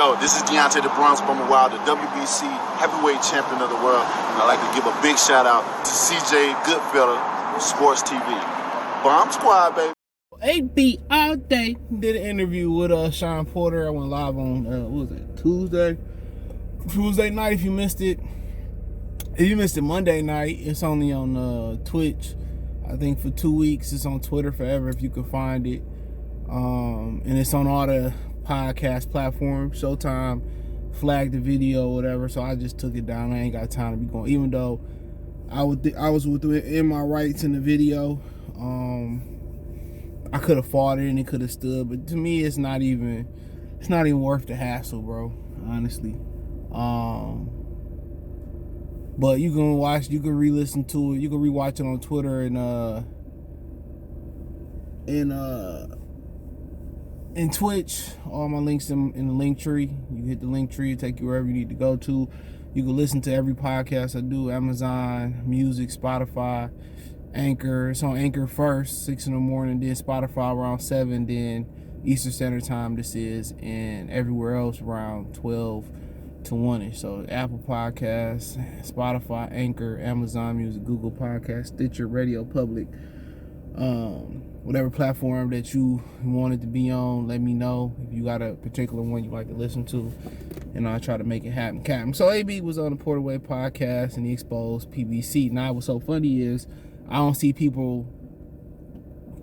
Yo, this is Deontay the Bronx Bummer Wild, the WBC heavyweight champion of the world. And I'd like to give a big shout out to CJ Goodfellow, Sports TV. Bomb Squad, baby. 8B all day. Did an interview with Sean Porter. I went live on, what was it, Tuesday night. If you missed it Monday night, it's only on Twitch. I think for 2 weeks. It's on Twitter forever if you can find it. And it's on all the podcast platforms. Showtime flagged the video, whatever. So I just took it down. I ain't got time to be going. Even though I was within my rights in the video. I could have fought it and it could have stood, but to me, it's not even worth the hassle, bro. Honestly. But you can re-listen to it. You can rewatch it on Twitter and Twitch. All my links in the link tree. You hit the link tree, take you wherever you need to go to. You can listen to every podcast I do: Amazon Music, Spotify, Anchor. It's on Anchor first, 6 in the morning, then Spotify around 7, then Eastern Standard Time this is, and everywhere else around 12 to 1ish. So Apple Podcasts, Spotify, Anchor, Amazon Music, Google Podcasts, Stitcher, Radio Public, whatever platform that you wanted to be on, let me know if you got a particular one you like to listen to, and I'll try to make it happen. So AB was on the Porterway podcast and he exposed PBC. Now what's so funny is I don't see people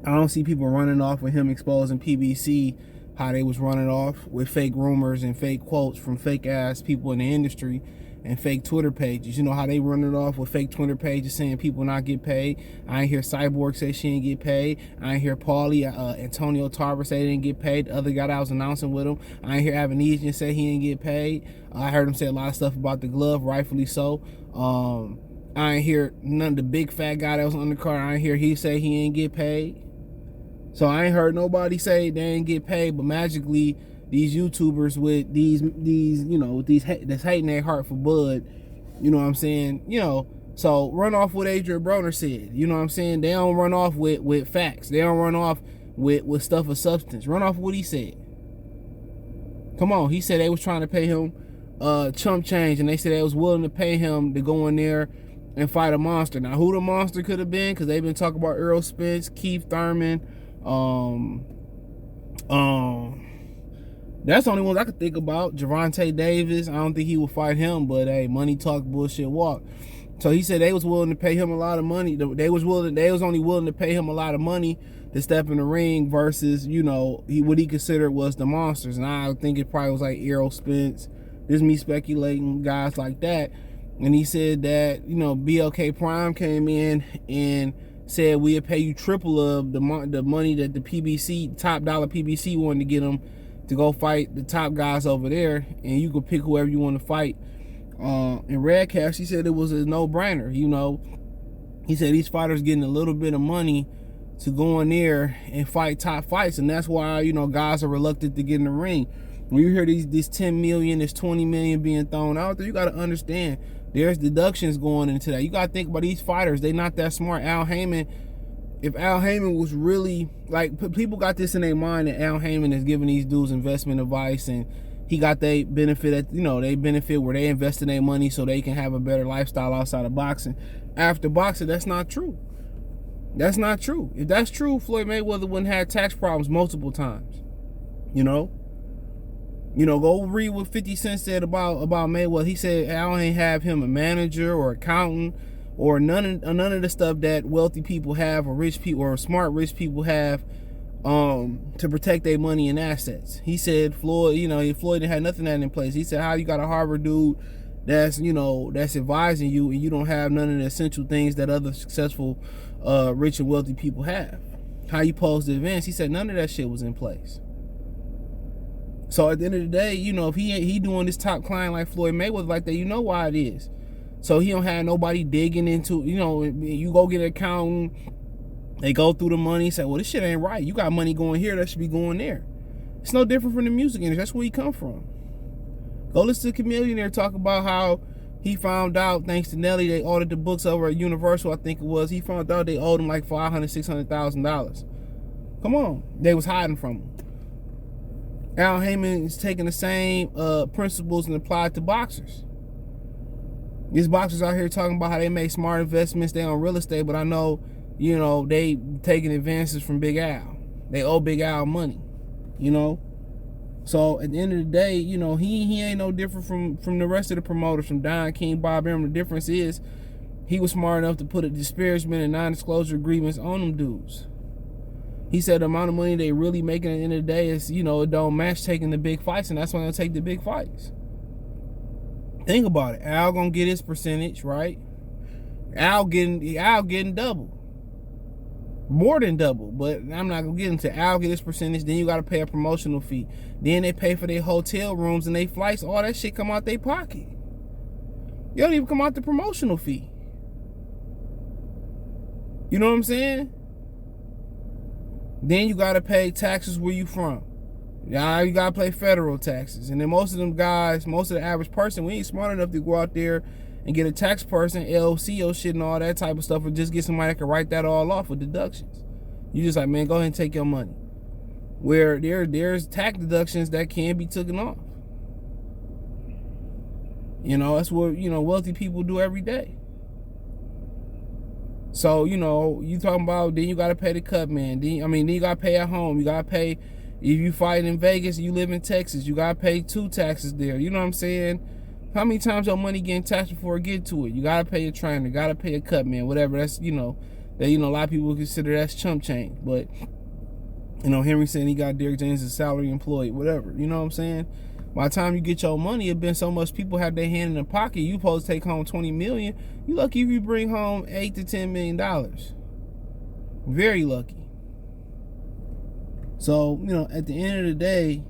running off with him exposing PBC, how they was running off with fake rumors and fake quotes from fake ass people in the industry and fake Twitter pages. You know how they running off with fake Twitter pages saying people not get paid. I ain't hear Cyborg say she didn't get paid. I ain't hear Paulie, Antonio Tarver say they didn't get paid. The other guy that I was announcing with him, I ain't hear Avanesian say he didn't get paid. I heard him say a lot of stuff about the glove, rightfully so. I ain't hear none of the big fat guy that was on the card. I ain't hear he say he ain't get paid. So I ain't heard nobody say they ain't get paid, but magically these YouTubers with these that's hating their heart for Bud, you know what I'm saying? You know, so run off what Adrien Broner said. You know what I'm saying? They don't run off with facts. They don't run off with stuff of substance. Run off what he said. Come on, he said they was trying to pay him chump change, and they said they was willing to pay him to go in there and fight a monster. Now, who the monster could have been? Because they've been talking about Earl Spence, Keith Thurman. That's the only ones I could think about. Gervonta Davis. I don't think he would fight him, but hey, money talk, bullshit walk. So he said they was willing to pay him a lot of money. They was only willing to pay him a lot of money to step in the ring versus, you know, what he considered was the monsters. And I think it probably was like Errol Spence. This is me speculating, guys like that. And he said that, you know, BLK Prime came in and said we'll pay you triple of the money that the PBC, top dollar PBC wanted to get him to go fight the top guys over there, and you could pick whoever you want to fight. In Redcast, he said it was a no-brainer. You know, he said these fighters getting a little bit of money to go in there and fight top fights, and that's why, you know, guys are reluctant to get in the ring. When you hear these 10 million, this 20 million being thrown out there, you got to understand there's deductions going into that. You got to think about these fighters. They not that smart. Al Haymon, if Al Haymon was really, like, people got this in their mind that Al Haymon is giving these dudes investment advice and he got they benefit where they invested their money so they can have a better lifestyle outside of boxing. After boxing, that's not true. That's not true. If that's true, Floyd Mayweather wouldn't have tax problems multiple times. You know, go read what 50 Cent said about Mayweather. He said Al ain't have him a manager or accountant or none of the stuff that wealthy people have or rich people or smart rich people have to protect their money and assets. He said Floyd didn't have nothing of that in place. He said, how you got a Harvard dude that's advising you and you don't have none of the essential things that other successful rich and wealthy people have? How you pose the advance? He said none of that shit was in place. So at the end of the day, you know, if he doing this top client like Floyd Mayweather like that, you know why it is. So he don't have nobody digging into, you know, you go get an accountant, they go through the money, say, well, this shit ain't right. You got money going here, that should be going there. It's no different from the music industry. That's where he come from. Go listen to Chamillionaire talk about how he found out, thanks to Nelly, they ordered the books over at Universal, I think it was. He found out they owed him like $500,000, $600,000. Come on. They was hiding from him. Al Haymon is taking the same principles and applied to boxers. These boxers out here talking about how they make smart investments, they on real estate, but I know, they taking advances from Big Al. They owe Big Al money, So at the end of the day, he ain't no different from the rest of the promoters, from Don King, Bob Arum. The difference is he was smart enough to put a disparagement and non-disclosure agreements on them dudes. He said the amount of money they really making at the end of the day is, it don't match taking the big fights, and that's why they'll take the big fights. Think about it. Al gonna get his percentage, right? Al getting double. More than double, but I'm not gonna get into Al get his percentage. Then you gotta pay a promotional fee. Then they pay for their hotel rooms and their flights. All that shit come out their pocket. You don't even come out the promotional fee. You know what I'm saying? Then you gotta pay taxes where you from. Now you gotta pay federal taxes. And then most of them guys, most of the average person, we ain't smart enough to go out there and get a tax person, LCO shit and all that type of stuff, or just get somebody that can write that all off with deductions. You just like, man, go ahead and take your money. Where there's tax deductions that can be taken off. That's what, wealthy people do every day. So, you talking about, then you got to pay the cut man. Then you got to pay at home. You got to pay, if you fight in Vegas, you live in Texas, you got to pay 2 taxes there. You know what I'm saying? How many times your money getting taxed before it get to it? You got to pay a trainer, got to pay a cut man, whatever. That's, that, a lot of people consider that's chump change. But, Henry saying he got Derrick James as salary employee, whatever. You know what I'm saying? By the time you get your money, it been so much people have their hand in the pocket. You supposed to take home $20 million. You lucky if you bring home $8 to $10 million. Very lucky. So, at the end of the day,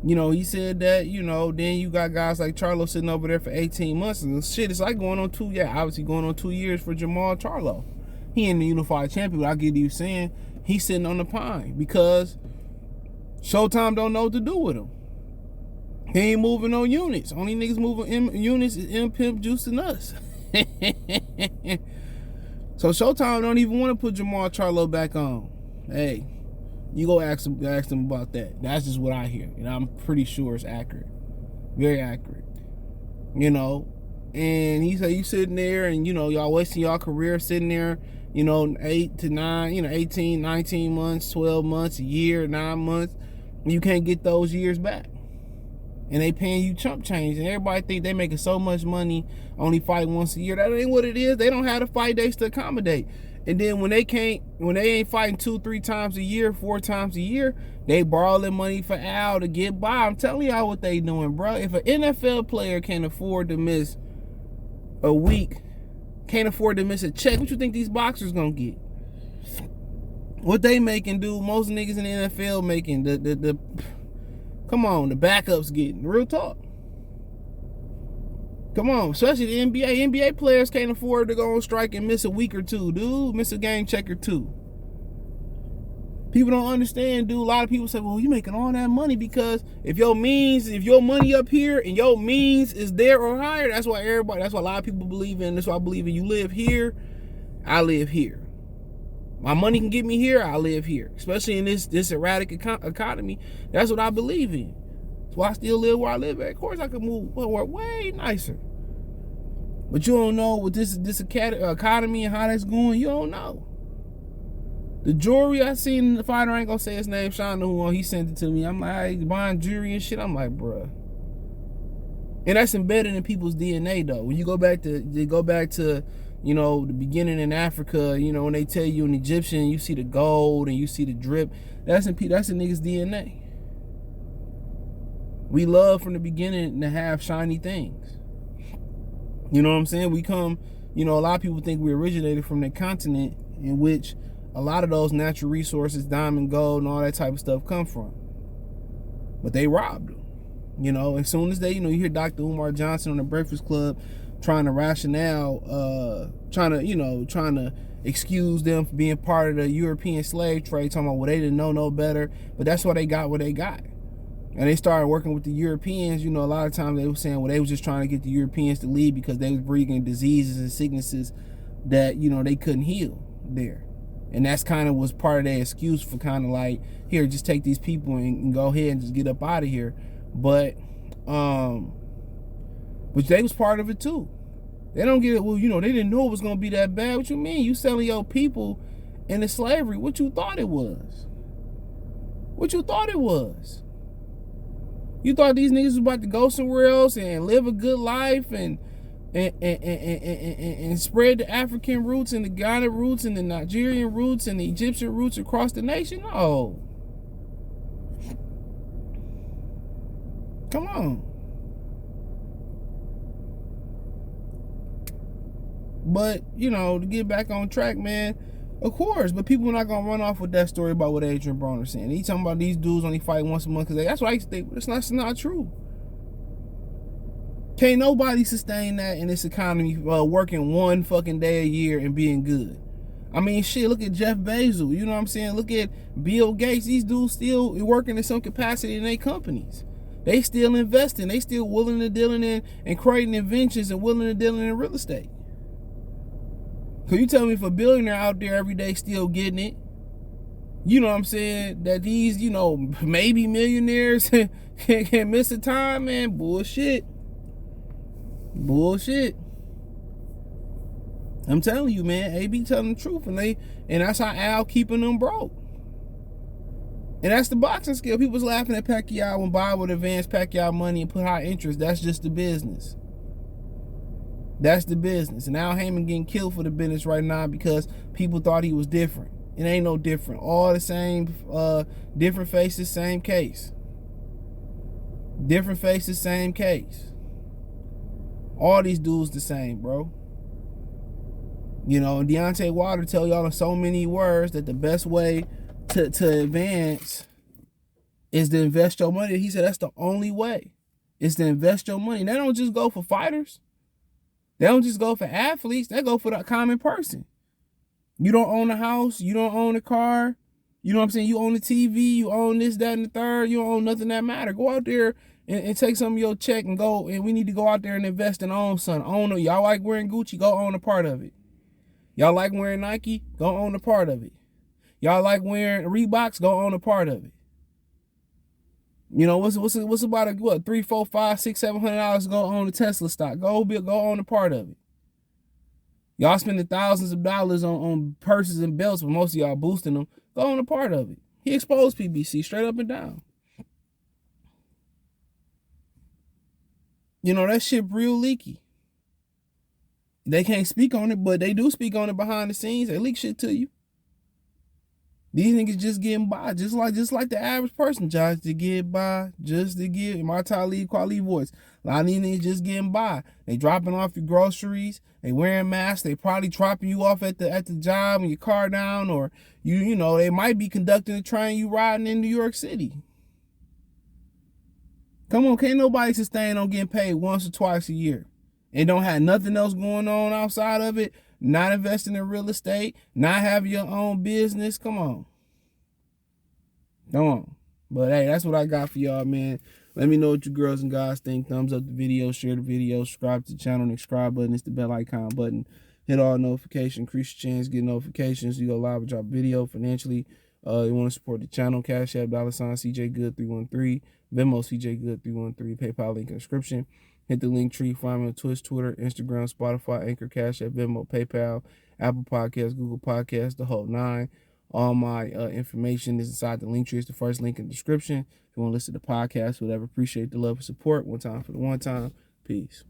he said that, then you got guys like Charlo sitting over there for 18 months. And shit, it's like going on 2 years for Jamal Charlo. He ain't the unified champion, but I get you saying he's sitting on the pine because Showtime don't know what to do with him. He ain't moving no units. Only niggas moving units is M-Pimp, Juice, and us. So Showtime don't even want to put Jamal Charlo back on. Hey, you go ask them about that. That's just what I hear. And I'm pretty sure it's accurate. Very accurate. And he said you sitting there and, y'all wasting y'all career sitting there, 8 to 9, 18, 19 months, 12 months, a year, 9 months. You can't get those years back. And they paying you chump change. And everybody think they making so much money only fight once a year. That ain't what it is. They don't have the fight days to accommodate. And then when they ain't fighting 2-3 times a year, 4 times a year, they borrow their money for Al to get by. I'm telling y'all what they doing, bro. If an NFL player can't afford to miss a week, can't afford to miss a check, what you think these boxers gonna get? What they making, dude, most niggas in the NFL making, come on, the backups getting. Real talk. Come on, especially the NBA. NBA players can't afford to go on strike and miss a week or two, dude. Miss a game check or two. People don't understand, dude. A lot of people say, well, you making all that money because if your money up here and your means is there or higher, that's why a lot of people believe in. That's why I believe in. You live here, I live here. My money can get me here, I live here. Especially in this erratic economy, that's what I believe in. That's why I still live where I live at. Of course, I could move way nicer. But you don't know with this economy and how that's going. You don't know. The jewelry I seen in the fighter, I ain't gonna say his name, Sean knew who he sent it to me. I'm like, buying jewelry and shit. I'm like, bruh. And that's embedded in people's DNA though. When you go back to the beginning in Africa, when they tell you an Egyptian, you see the gold and you see the drip, that's in niggas' DNA. We love from the beginning to have shiny things. You know what I'm saying? We come, a lot of people think we originated from the continent in which a lot of those natural resources, diamond, gold, and all that type of stuff come from. But they robbed them. As soon as they, you hear Dr. Umar Johnson on the Breakfast Club trying to trying to excuse them for being part of the European slave trade, talking about, well, they didn't know no better. But that's why they got what they got. And they started working with the Europeans. A lot of times they were saying, well, they was just trying to get the Europeans to leave because they was bringing diseases and sicknesses that, they couldn't heal there. And that's kind of was part of their excuse for kind of like, here, just take these people and go ahead and just get up out of here. But they was part of it too. They don't get it. Well, you know, they didn't know it was gonna be that bad. What you mean? You selling your people into slavery? What you thought it was? What you thought it was? You thought these niggas was about to go somewhere else and live a good life and spread the African roots and the Ghana roots and the Nigerian roots and the Egyptian roots across the nation? No. Come on. But, you know, to get back on track, man, of course, but people are not going to run off with that story about what Adrien Broner saying. He talking about these dudes only fight once a month because that's what I used to think. That's not true. Can't nobody sustain that in this economy working one fucking day a year and being good. I mean, shit, look at Jeff Bezos. You know what I'm saying? Look at Bill Gates. These dudes still working in some capacity in their companies. They still investing. They still willing to dealing in and creating inventions and willing to dealing in real estate. Cause you tell me if a billionaire out there every day still getting it, you know what I'm saying, that these, you know, maybe millionaires can miss a time, man, bullshit. Bullshit. I'm telling you, man, AB telling the truth, and that's how Al keeping them broke. And that's the boxing skill. People's laughing at Pacquiao when Bob would advance Pacquiao money and put high interest. That's just the business. That's the business. And Al Haymon getting killed for the business right now because people thought he was different. It ain't no different. All the same, different faces, same case. Different faces, same case. All these dudes the same, bro. You know, and Deontay Wilder tell y'all in so many words that the best way to advance is to invest your money. He said that's the only way. Is to invest your money. They don't just go for fighters. They don't just go for athletes. They go for the common person. You don't own a house. You don't own a car. You know what I'm saying? You own a TV. You own this, that, and the third. You don't own nothing that matter. Go out there and take some of your check and go. And we need to go out there and invest and own something. Own it. Y'all like wearing Gucci? Go own a part of it. Y'all like wearing Nike? Go own a part of it. Y'all like wearing Reeboks? Go own a part of it. You know, what's about $300, $400, $500, $600, $700 to go own a Tesla stock? Go own a part of it. Y'all spending thousands of dollars on purses and belts, but most of y'all boosting them. Go own a part of it. He exposed PBC straight up and down. You know, that shit real leaky. They can't speak on it, but they do speak on it behind the scenes. They leak shit to you. These niggas just getting by, just like the average person, just to get by, just to get, my Talib Kweli voice. A lot of these niggas just getting by. They dropping off your groceries. They wearing masks. They probably dropping you off at the job and your car down, or you know, they might be conducting a train you riding in New York City. Come on, can't nobody sustain on getting paid once or twice a year and don't have nothing else going on outside of it. Not investing in real estate, not having your own business. Come on. But hey, that's what I got for y'all, man. Let me know what you girls and guys think. Thumbs up the video, share the video, subscribe to the channel. The subscribe button is the bell icon button. Hit all notifications, increase your chance, get notifications. You go live and drop video financially. You want to support the channel, Cash App, $CJ Good 313, Venmo CJ Good 313, PayPal link in the description. Hit the link tree, find me on Twitch, Twitter, Instagram, Spotify, Anchor, Cash App, Venmo, PayPal, Apple Podcasts, Google Podcasts, the whole nine. All my information is inside the link tree. It's the first link in the description. If you want to listen to the podcast, whatever, appreciate the love and support. One time for the one time. Peace.